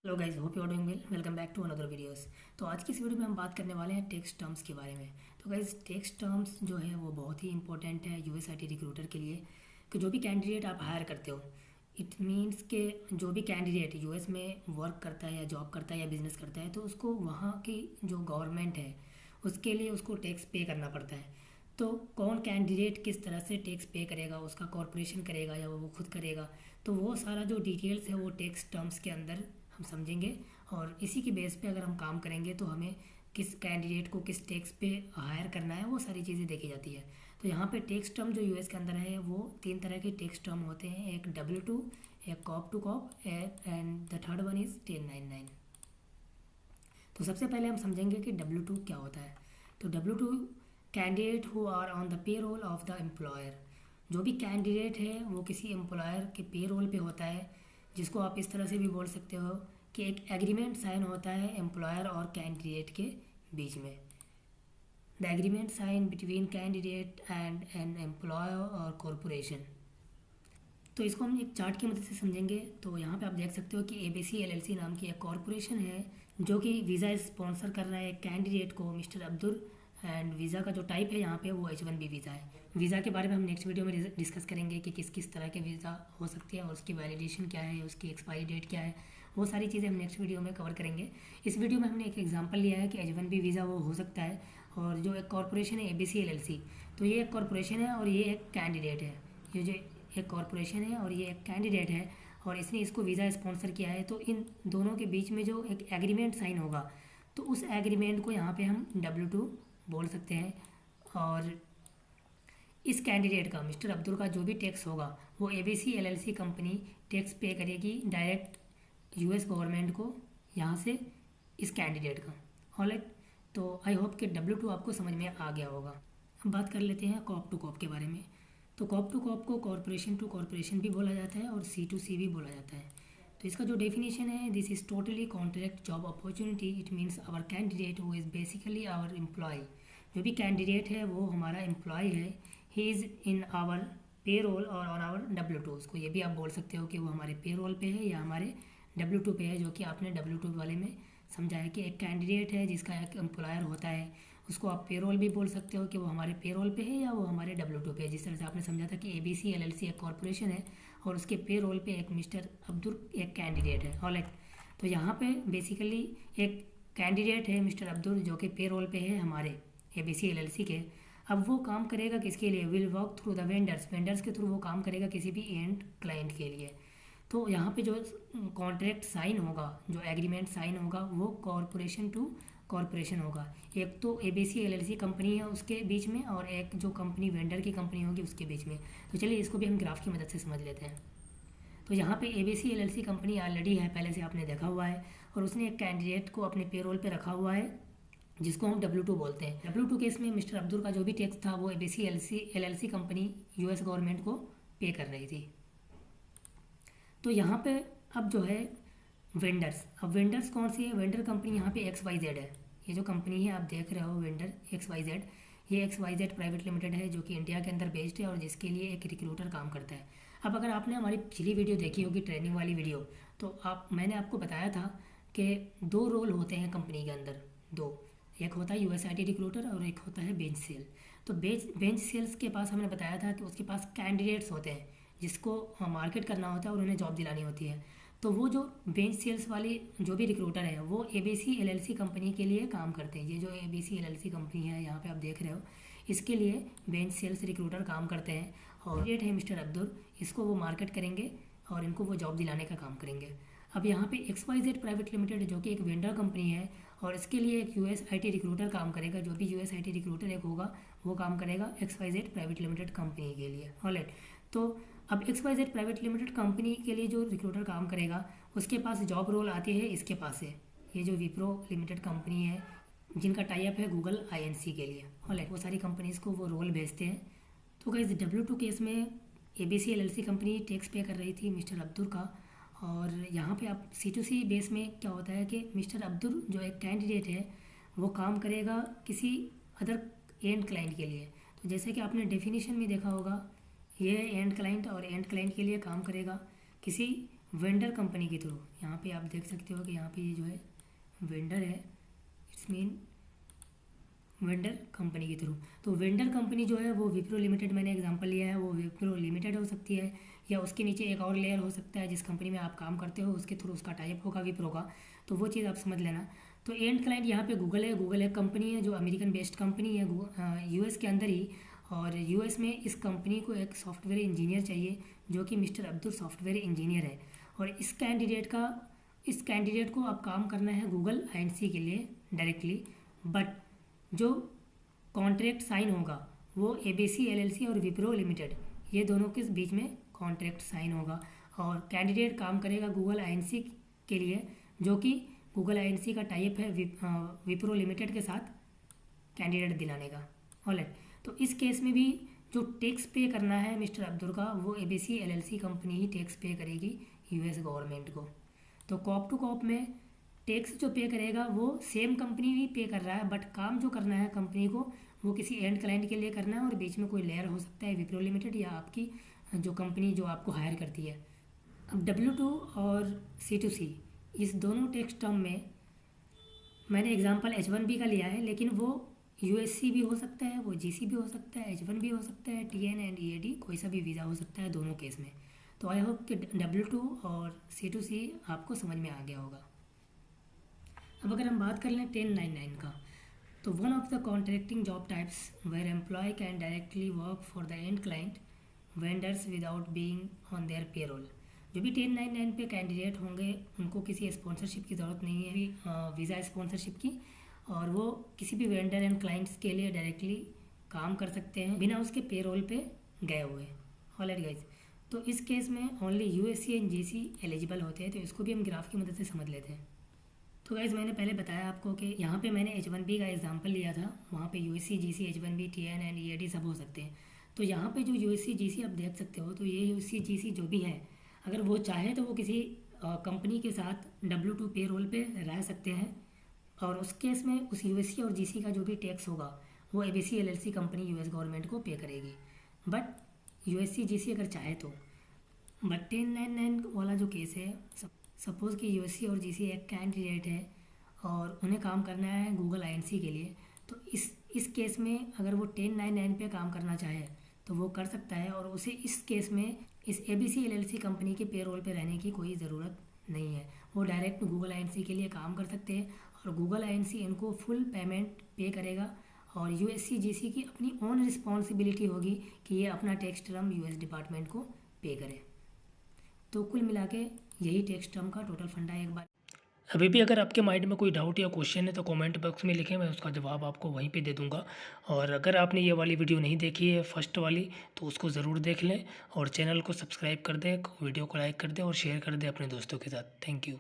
Hello guys, hope you are doing well. Welcome back to another videos. तो आज की इस वीडियो में हम बात करने वाले हैं टैक्स टर्म्स के बारे में। तो गाइस, टैक्स टर्म्स जो है वो बहुत ही इंपॉर्टेंट है यूएस आईटी रिक्रूटर के लिए कि जो भी कैंडिडेट आप हायर करते हो, इट मीन्स के जो भी कैंडिडेट यूएस में वर्क करता है या जॉब करता है या बिजनेस करता है तो उसको वहाँ की जो गवर्नमेंट है उसके लिए उसको टैक्स पे करना पड़ता है। तो कौन कैंडिडेट किस तरह से टैक्स पे करेगा, उसका कॉरपोरेशन करेगा या वो खुद करेगा, तो वो सारा जो डिटेल्स है वो टैक्स टर्म्स के अंदर हम समझेंगे। और इसी की बेस पे अगर हम काम करेंगे तो हमें किस कैंडिडेट को किस टैक्स पे हायर करना है वो सारी चीज़ें देखी जाती है। तो यहाँ पे टैक्स टर्म जो यूएस के अंदर है वो तीन तरह के टैक्स टर्म होते हैं, एक W2, एक corp to corp and the third one is 1099। तो सबसे पहले हम समझेंगे कि W2 क्या होता है। तो W2 candidate who are on the payroll of the employer. जो भी कैंडिडेट है वो किसी एम्प्लॉयर के पे रोल पे होता है, जिसको आप इस तरह से भी बोल सकते हो कि एक एग्रीमेंट साइन होता है एम्प्लॉयर और कैंडिडेट के बीच में। The agreement sign between candidate and an employer और कॉरपोरेशन। तो इसको हम एक चार्ट की मदद से समझेंगे। तो यहाँ पे आप देख सकते हो कि एबीसी एलएलसी नाम की एक कॉरपोरेशन है जो कि वीज़ा स्पॉन्सर कर रहा है कैंडिडेट को, मिस्टर अब्दुल। एंड वीज़ा का जो टाइप है यहाँ पे वो H1B वीज़ा है। वीज़ा के बारे में हम नेक्स्ट वीडियो में डिस्कस करेंगे कि किस किस तरह के वीज़ा हो सकती है और उसकी वैलिडेशन क्या है, उसकी एक्सपायरी डेट क्या है, वो सारी चीज़ें हम नेक्स्ट वीडियो में कवर करेंगे। इस वीडियो में हमने एक एग्जांपल लिया है कि H1B वीज़ा वो हो सकता है। और जो एक कॉरपोरेशन है एबीसी एलएलसी, तो ये एक कॉरपोरेशन है और ये एक कैंडिडेट है। ये जो एक कॉरपोरेशन है और ये एक कैंडिडेट है और इसने इसको वीज़ा स्पॉन्सर किया है, तो इन दोनों के बीच में जो एक एग्रीमेंट साइन होगा तो उस एग्रीमेंट को यहाँ पे हम W2 बोल सकते हैं। और इस कैंडिडेट का, मिस्टर अब्दुल का, जो भी टैक्स होगा वो एबीसी एलएलसी कंपनी टैक्स पे करेगी डायरेक्ट यूएस गवर्नमेंट को, यहाँ से इस कैंडिडेट का। ऑलराइट, तो आई होप कि W2 आपको समझ में आ गया होगा। अब बात कर लेते हैं कॉप टू कॉप के बारे में। तो कॉप टू कॉप को कॉरपोरेशन टू कॉरपोरेशन भी बोला जाता है और C2C भी बोला जाता है। तो इसका जो डेफिनेशन है, this is totally contract job opportunity. It means our candidate who is basically our employee. जो भी कैंडिडेट है वो हमारा एम्प्लॉय है। He is in our payroll और ऑन आवर W2। उसको ये भी आप बोल सकते हो कि वो हमारे पे रोल पे है या हमारे W2 पे है, जो कि आपने W2 वाले में समझा है कि एक कैंडिडेट है जिसका एक एम्प्लॉयर होता है, उसको आप पेरोल भी बोल सकते हो कि वो हमारे पेरोल पे है या वो हमारे W2 पे है। जिस तरह से आपने समझा था कि एबीसी एलएलसी एक कॉरपोरेशन है और उसके पेरोल पे एक मिस्टर अब्दुल एक कैंडिडेट है। ऑलराइट, तो यहाँ पे बेसिकली एक कैंडिडेट है मिस्टर अब्दुल जो कि पेरोल पे है हमारे एबीसी एलएलसी के। अब वो काम करेगा किसके लिए? Will work through the vendors. Vendors के थ्रू वो काम करेगा किसी भी एंड क्लाइंट के लिए। तो यहाँ पे जो कॉन्ट्रैक्ट साइन होगा, जो एग्रीमेंट साइन होगा, वो कॉरपोरेशन टू कॉरपोरेशन होगा। एक तो एबीसी एलएलसी कंपनी है उसके बीच में और एक जो कंपनी वेंडर की कंपनी होगी उसके बीच में। तो चलिए इसको भी हम ग्राफ की मदद से समझ लेते हैं। तो यहाँ पे एबीसी एलएलसी कंपनी ऑलरेडी है, पहले से आपने देखा हुआ है, और उसने एक कैंडिडेट को अपने पेरोल पे रखा हुआ है जिसको हम W2 बोलते हैं। W2 केस में मिस्टर अब्दुल का जो भी टैक्स था वो ABC LLC company US government को पे कर रही थी। तो यहाँ पे अब जो है वेंडर्स, अब वेंडर्स कौन सी है? वेंडर कंपनी यहाँ पे XYZ है। ये जो कंपनी है आप देख रहे हो वेंडर XYZ, ये XYZ प्राइवेट लिमिटेड है जो कि इंडिया के अंदर बेस्ड है और जिसके लिए एक रिक्रूटर काम करता है। अब अगर आपने हमारी पिछली वीडियो देखी होगी, ट्रेनिंग वाली वीडियो, तो मैंने आपको बताया था कि दो रोल होते हैं कंपनी के अंदर, दो। एक होता है USIT रिक्रूटर और एक होता है बेंच सेल। तो बेंच सेल्स के पास हमने बताया था कि उसके पास कैंडिडेट्स होते हैं जिसको मार्केट करना होता है और उन्हें जॉब दिलानी होती है। तो वो जो बेंच सेल्स वाली जो भी रिक्रूटर है वो एबीसी एलएलसी कंपनी के लिए काम करते हैं। ये जो एबीसी एलएलसी कंपनी है यहाँ पे आप देख रहे हो, इसके लिए बेंच सेल्स रिक्रूटर काम करते हैं। और रेट है मिस्टर अब्दुल, इसको वो मार्केट करेंगे और इनको वो जॉब दिलाने का काम करेंगे। अब यहाँ पे XYZ प्राइवेट लिमिटेड जो कि एक वेंडर कंपनी है और इसके लिए एक USIT रिक्रूटर काम करेगा। जो भी USIT रिक्रूटर एक होगा वो काम करेगा XYZ प्राइवेट लिमिटेड कंपनी के लिए। ऑलराइट, तो अब XYZ प्राइवेट लिमिटेड कंपनी के लिए जो रिक्रूटर काम करेगा उसके पास जॉब रोल आती है, इसके पास है ये जो विप्रो लिमिटेड कंपनी है जिनका टाई अप है गूगल INC के लिए। ऑलराइट, वो सारी कंपनीज़ को वो रोल भेजते हैं। तो गाइस W2 केस में एबीसी एलएलसी कंपनी टैक्स पे कर रही थी मिस्टर अब्दुल का। और यहाँ पे आप C2C बेस में क्या होता है कि मिस्टर अब्दुल जो एक कैंडिडेट है वो काम करेगा किसी अदर एंड क्लाइंट के लिए। तो जैसे कि आपने डेफिनेशन में देखा होगा, ये एंड क्लाइंट और एंड क्लाइंट के लिए काम करेगा किसी वेंडर कंपनी के थ्रू, यहाँ पे आप देख सकते हो कि यहाँ पे ये जो है वेंडर है, इट्स मीन वेंडर कंपनी के थ्रू। तो वेंडर कंपनी जो है वो विप्रो लिमिटेड, मैंने एग्जांपल लिया है, वो विप्रो लिमिटेड हो सकती है, या उसके नीचे एक और लेयर हो सकता है जिस कंपनी में आप काम करते हो उसके थ्रू उसका टाइप होगा विप्रो का, तो वो चीज़ आप समझ लेना। तो एंड क्लाइंट यहाँ पे गूगल है। गूगल एक कंपनी है जो अमेरिकन बेस्ड कंपनी है, यूएस के अंदर ही, और यूएस में इस कंपनी को एक सॉफ्टवेयर इंजीनियर चाहिए जो कि मिस्टर अब्दुल सॉफ्टवेयर इंजीनियर है। और इस कैंडिडेट को अब काम करना है गूगल आईएनसी के लिए डायरेक्टली, बट जो कॉन्ट्रैक्ट साइन होगा वो एबीसी एलएलसी और विप्रो लिमिटेड, ये दोनों के बीच में कॉन्ट्रैक्ट साइन होगा, और कैंडिडेट काम करेगा गूगल आईएनसी के लिए, जो कि गूगल आईएनसी का टाइप है विप्रो लिमिटेड के साथ कैंडिडेट दिलाने का। ऑलराइट, तो इस केस में भी जो टैक्स पे करना है मिस्टर अब्दुल का, वो एबीसी एलएलसी कंपनी ही टैक्स पे करेगी यूएस गवर्नमेंट को। तो कॉप टू कॉप में टैक्स जो पे करेगा वो सेम कंपनी ही पे कर रहा है, बट काम जो करना है कंपनी को वो किसी एंड क्लाइंट के लिए करना है, और बीच में कोई लेयर हो सकता है विप्रो लिमिटेड या आपकी जो कंपनी जो आपको हायर करती है। अब W2 और C2C इस दोनों टैक्स टर्म में मैंने एग्जांपल H1B का लिया है, लेकिन वो USC भी हो सकता है, वो GC भी हो सकता है, H1 भी हो सकता है, TN एंड EAD कोई सा भी वीज़ा हो सकता है दोनों केस में। तो आई होप कि W2 और C2C आपको समझ में आ गया होगा। अब अगर हम बात कर लें 1099 का, तो one of the contracting job types where employee can directly work for the end client vendors without being on their payroll. जो भी 1099 पे कैंडिडेट होंगे उनको किसी स्पॉन्सरशिप की ज़रूरत नहीं है, वीज़ा स्पॉन्सरशिप की, और वो किसी भी वेंडर एंड क्लाइंट्स के लिए डायरेक्टली काम कर सकते हैं बिना उसके पेरोल पे गए हुए। ऑलराइट गाइस, तो इस केस में only USC and GC eligible होते हैं, तो इसको भी हम ग्राफ की मदद से समझ लेते हैं। तो गाइज़ मैंने पहले बताया आपको कि यहाँ पे मैंने H1B का एग्जांपल लिया था, वहाँ पे USC GC H1B TN and EAD सब हो सकते हैं। तो यहाँ पे जो USC GC आप देख सकते हो, तो ये USC GC जो भी है, अगर वो चाहे तो वो किसी कंपनी के साथ W2 पेरोल पे रह सकते हैं, और उस केस में उस USC और GC का जो भी टैक्स होगा वो ABC LLC company US government को पे करेगी। बट USC GC अगर चाहे तो, बट 1099 वाला जो केस है, सपोज़ कि USC और GC एक कैंडिडेट है और उन्हें काम करना है गूगल आईएनसी के लिए, तो इस केस में अगर वो 1099 पे काम करना चाहे तो वो कर सकता है, और उसे इस केस में इस ABC LLC कंपनी के पेरोल पे रहने की कोई ज़रूरत नहीं है। वो डायरेक्ट गूगल आईएनसी के लिए काम कर सकते हैं, और गूगल आईएनसी इनको फुल पेमेंट पे करेगा, और USC GC की अपनी ओन रिस्पॉन्सिबिलिटी होगी कि ये अपना टैक्स टर्म US डिपार्टमेंट को पे करें। तो कुल मिला के यही टैक्स टर्म का टोटल फंडा है। एक बार अभी भी अगर आपके माइंड में कोई डाउट या क्वेश्चन है तो कमेंट बॉक्स में लिखें, मैं उसका जवाब आपको वहीं पे दे दूंगा। और अगर आपने ये वाली वीडियो नहीं देखी है फर्स्ट वाली, तो उसको ज़रूर देख लें, और चैनल को सब्सक्राइब कर दें, वीडियो को लाइक कर दें और शेयर कर दें अपने दोस्तों के साथ। Thank you.